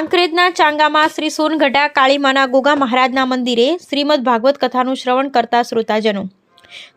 કાંકરેજના ચાંગામાં શ્રી સોનગઢા કાળીમાના ગોગા મહારાજના મંદિરે શ્રીમદ ભાગવત કથાનું શ્રવણ કરતા શ્રોતાજનો।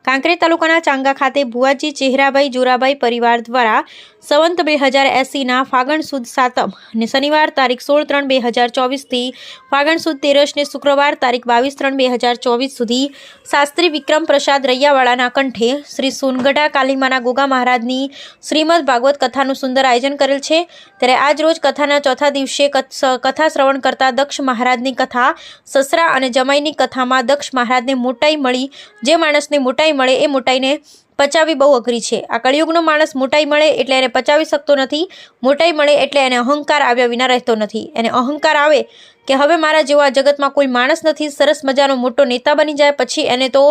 કાંકરેજ તાલુકાના ચાંગા ખાતે ભુવાજી ચેહરાભાઈ જોરાભાઈ પરિવાર દ્વારા સંવંત 2080ના ફાગણ સુદ સાતમ અને શનિવાર તારીખ 16/3/2024 થી ફાગણ સુદ 13 ને શુક્રવાર તારીખ 22/3/2024 સુધી શાસ્ત્રી વિક્રમ પ્રસાદ રૈયાવાળાના કંઠે શ્રી સોનગઢા કાલીમાના ગોગા મહારાજની શ્રીમદ ભાગવત કથાનું સુંદર આયોજન કરેલ છે। ત્યારે આજ રોજ કથાના ચોથા દિવસે કથા શ્રવણ કરતા દક્ષ મહારાજની કથા સસરા અને જમાઈની કથામાં દક્ષ મહારાજને મોટાઈ મળી। જે માણસને મોટાઈ મળે એ મોટાઈને પચાવી બહુ અઘરી છે। આ કળિયુગનો માણસ મોટાઈ મળે એટલે એને પચાવી શકતો નથી, મોટાઈ મળે એટલે એને અહંકાર આવ્યા વિના રહેતો નથી। એને અહંકાર આવે કે હવે મારા જેવા જગતમાં કોઈ માણસ નથી, સરસ મજાનો મોટો નેતા બની જાય, પછી એને તો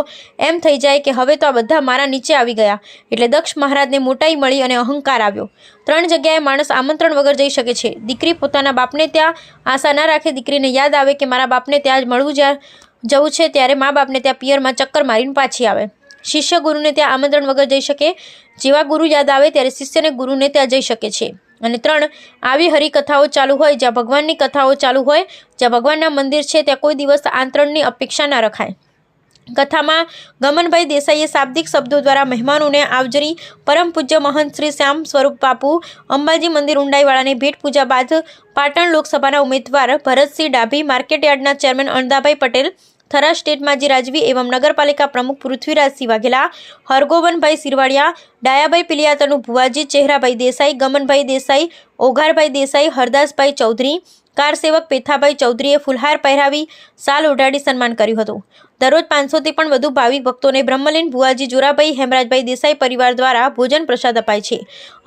એમ થઈ જાય કે હવે તો આ બધા મારા નીચે આવી ગયા। એટલે દક્ષ મહારાજને મોટાઈ મળી અને અહંકાર આવ્યો। 3 જગ્યાએ માણસ આમંત્રણ વગર જઈ શકે છે। દીકરી પોતાના બાપને ત્યાં આશા ના રાખે, દીકરીને યાદ આવે કે મારા બાપને ત્યાં જ મળવું જવું છે, ત્યારે મા બાપને ત્યાં પિયરમાં ચક્કર મારીને પાછી આવે। શિષ્ય ગુરુને ત્યાં આમંત્રણ વગર જઈ શકે, જેવા ગુરુ યાદ આવે ત્યારે શિષ્યને ગુરુને ત્યાં જઈ શકે છે। અને 3 આવી હરિકથાઓ ચાલુ હોય, જ્યાં ભગવાનની કથાઓ ચાલુ હોય, જ્યાં ભગવાનના મંદિર છે, ત્યાં કોઈ દિવસ આંતરણની અપેક્ષા ના રખાય। કથામાં ગમનભાઈ દેસાઈએ શાબ્દિક શબ્દો દ્વારા મહેમાનોને આવજરી પરમ પૂજ્ય મહંત શ્રી શ્યામ સ્વરૂપ બાપુ અંબાજી મંદિર ઊંડાઈવાળાને ભેટ પૂજા બાદ પાટણ લોકસભાના ઉમેદવાર ભરતસિંહ ડાભી, માર્કેટયાર્ડના ચેરમેન અણદાભાઈ પટેલ, થરા સ્ટેટ માજી રાજવી એવં નગરપાલિકા પ્રમુખ પૃથ્વીરાજસિંહ વાઘેલા, હરગોવનભાઈ સિરવાડિયા, ડાયાભાઈ પિલિયાતરનું ભુવાજી ચેહરાભાઈ દેસાઈ, ગમનભાઈ દેસાઈ, ઓઘારભાઈ દેસાઈ, હરદાસભાઈ ચૌધરી, કાર સેવક પેથાભાઈ ચૌધરીએ ફુલહાર પહેરાવી સાલ ઓઢાડી સન્માન કર્યું હતું। દરરોજ 500થી પણ વધુ ભાવિક ભક્તોને બ્રહ્મલીન ભુવાજી જોરાભાઈ હેમરાજભાઈ દેસાઈ પરિવાર દ્વારા ભોજન પ્રસાદ અપાય છે।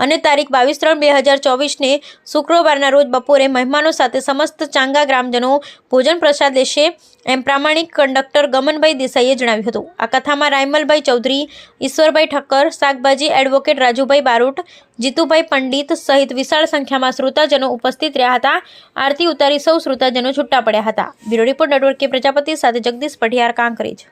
અને તારીખ 22/3/2024ને શુક્રવારના રોજ બપોરે મહેમાનો સાથે સમસ્ત ચાંગા ગ્રામજનો ભોજન પ્રસાદ લેશે, એમ પ્રામાણિક કંડક્ટર ગમનભાઈ દેસાઈએ જણાવ્યું હતું। આ કથામાં રાયમલભાઈ ચૌધરી, ઈશ્વરભાઈ ઠક્કર, શાકભાજી એડવોકેટ રાજુભાઈ બારોટ, જીતુભાઈ પંડિત સહિત વિશાળ સંખ્યામાં શ્રોતાજનો ઉપસ્થિત રહ્યા હતા। આરતી ઉતારી સૌ શ્રોતાજનો છૂટા પડ્યા હતા। બ્યુરો રિપોર્ટ નેટવર્ક કે પ્રજાપતિ સાથે જગદીશ પઢિયાર, કાંકરેજ।